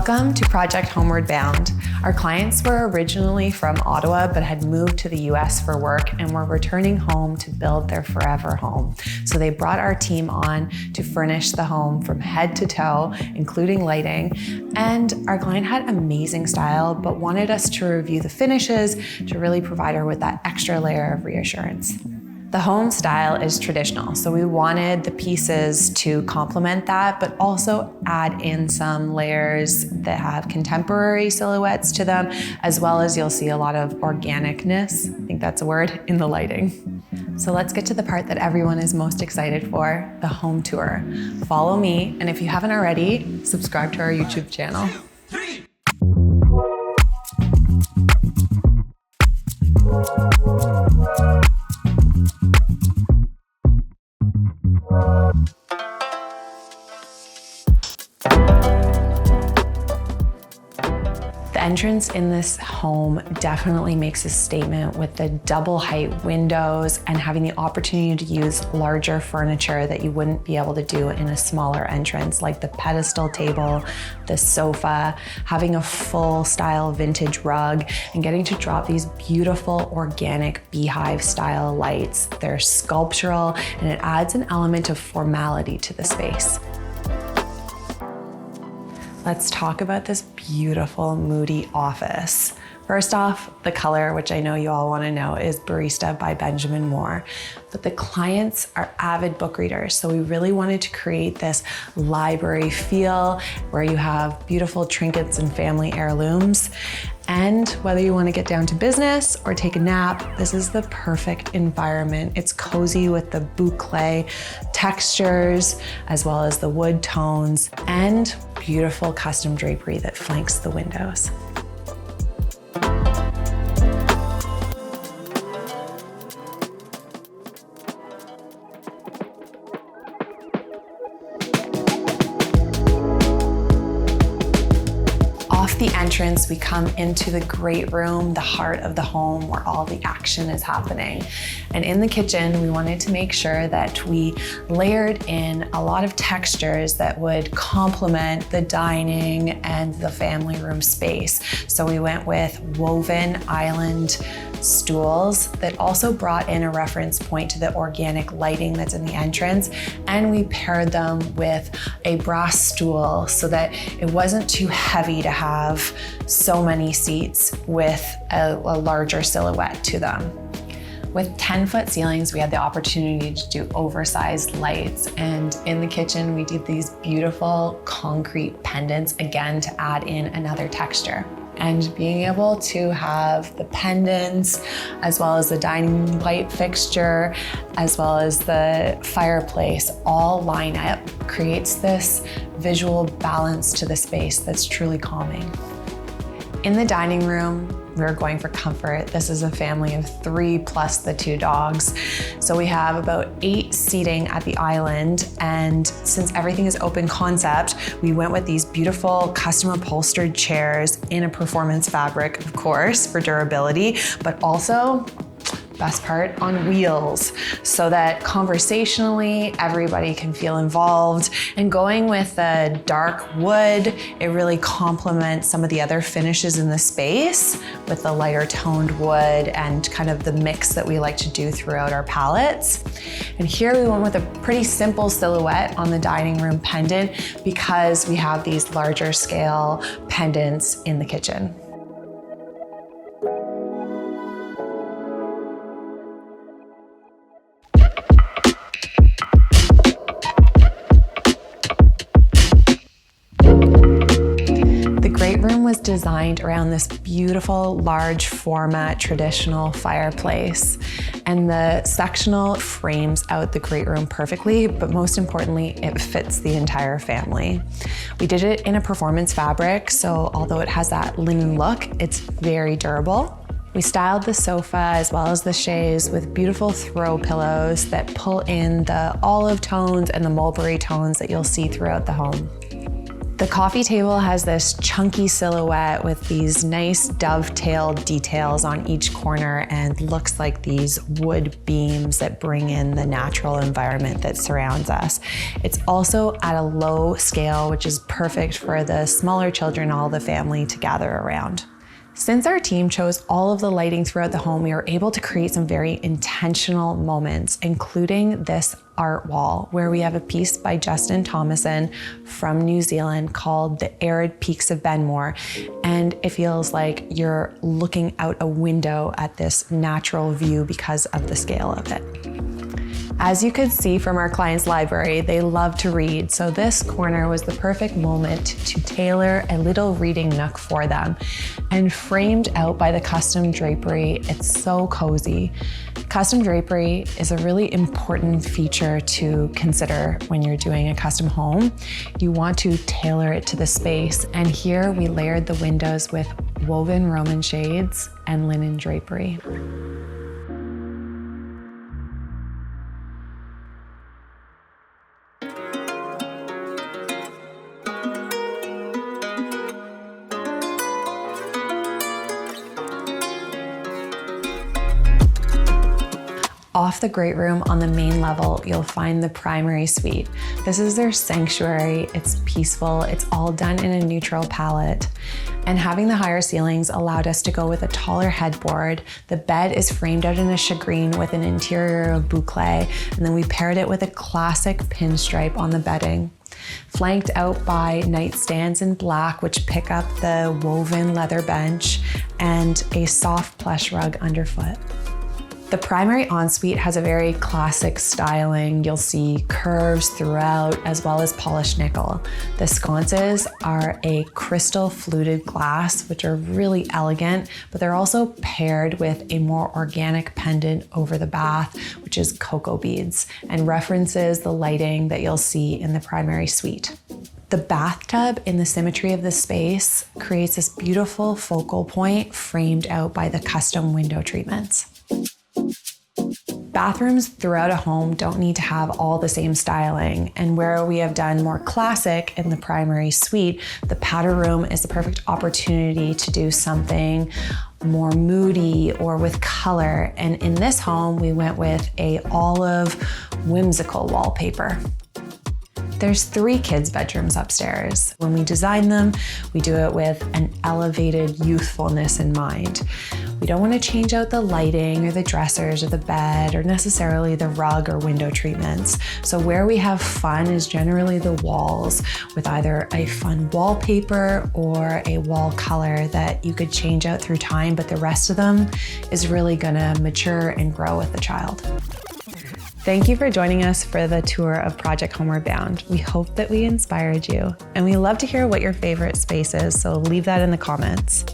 Welcome to Project Homeward Bound. Our clients were originally from Ottawa but had moved to the US for work and were returning home to build their forever home. So they brought our team on to furnish the home from head to toe, including lighting. And our client had amazing style but wanted us to review the finishes to really provide her with that extra layer of reassurance. The home style is traditional, so we wanted the pieces to complement that, but also add in some layers that have contemporary silhouettes to them, as well as you'll see a lot of organicness, I think that's a word, in the lighting. So let's get to the part that everyone is most excited for, the home tour. Follow me, and if you haven't already, subscribe to our YouTube channel. The entrance in this home definitely makes a statement with the double height windows and having the opportunity to use larger furniture that you wouldn't be able to do in a smaller entrance, like the pedestal table, the sofa, having a full style vintage rug, and getting to drop these beautiful organic beehive style lights. They're sculptural and it adds an element of formality to the space. Let's talk about this beautiful, moody office. First off, the color, which I know you all want to know, is Barista by Benjamin Moore. But the clients are avid book readers, so we really wanted to create this library feel where you have beautiful trinkets and family heirlooms. And whether you want to get down to business or take a nap, this is the perfect environment. It's cozy with the boucle textures, as well as the wood tones, and beautiful custom drapery that flanks the windows. Off the entrance, we come into the great room, the heart of the home where all the action is happening. And in the kitchen, we wanted to make sure that we layered in a lot of textures that would complement the dining and the family room space. So we went with woven island stools that also brought in a reference point to the organic lighting that's in the entrance. And we paired them with a brass stool so that it wasn't too heavy to have so many seats with a larger silhouette to them. With 10-foot ceilings, we had the opportunity to do oversized lights, and in the kitchen, we did these beautiful concrete pendants, again, to add in another texture. And being able to have the pendants, as well as the dining light fixture, as well as the fireplace all line up, creates this visual balance to the space that's truly calming. In the dining room, we're going for comfort. This is a family of 3 plus the 2 dogs. So we have about 8 seating at the island. And since everything is open concept, we went with these beautiful custom upholstered chairs in a performance fabric, of course, for durability, but also, best part, on wheels, so that conversationally everybody can feel involved. And going with the dark wood, it really complements some of the other finishes in the space with the lighter toned wood and kind of the mix that we like to do throughout our palettes. And here we went with a pretty simple silhouette on the dining room pendant because we have these larger scale pendants in the kitchen. Was designed around this beautiful large format traditional fireplace, and the sectional frames out the great room perfectly, but most importantly, it fits the entire family. We did it in a performance fabric, so although it has that linen look, it's very durable. We styled the sofa as well as the chaise with beautiful throw pillows that pull in the olive tones and the mulberry tones that you'll see throughout the home. The coffee table has this chunky silhouette with these nice dovetailed details on each corner and looks like these wood beams that bring in the natural environment that surrounds us. It's also at a low scale, which is perfect for the smaller children, all the family to gather around. Since our team chose all of the lighting throughout the home, we were able to create some very intentional moments, including this art wall, where we have a piece by Justin Thomason from New Zealand called The Arid Peaks of Benmore. And it feels like you're looking out a window at this natural view because of the scale of it. As you could see from our client's library, they love to read, so this corner was the perfect moment to tailor a little reading nook for them. And framed out by the custom drapery, it's so cozy. Custom drapery is a really important feature to consider when you're doing a custom home. You want to tailor it to the space, and here we layered the windows with woven Roman shades and linen drapery. Off the great room on the main level, you'll find the primary suite. This is their sanctuary. It's peaceful. It's all done in a neutral palette. And having the higher ceilings allowed us to go with a taller headboard. The bed is framed out in a shagreen with an interior of boucle, and then we paired it with a classic pinstripe on the bedding. Flanked out by nightstands in black, which pick up the woven leather bench, and a soft plush rug underfoot. The primary ensuite has a very classic styling. You'll see curves throughout, as well as polished nickel. The sconces are a crystal fluted glass, which are really elegant, but they're also paired with a more organic pendant over the bath, which is cocoa beads, and references the lighting that you'll see in the primary suite. The bathtub in the symmetry of the space creates this beautiful focal point framed out by the custom window treatments. Bathrooms throughout a home don't need to have all the same styling, and where we have done more classic in the primary suite, the powder room is the perfect opportunity to do something more moody or with color. And in this home, we went with a olive whimsical wallpaper. There's 3 kids' bedrooms upstairs. When we design them, we do it with an elevated youthfulness in mind. We don't want to change out the lighting or the dressers or the bed or necessarily the rug or window treatments. So where we have fun is generally the walls, with either a fun wallpaper or a wall color that you could change out through time, but the rest of them is really gonna mature and grow with the child. Thank you for joining us for the tour of Project Homeward Bound. We hope that we inspired you, and we love to hear what your favorite space is, so leave that in the comments.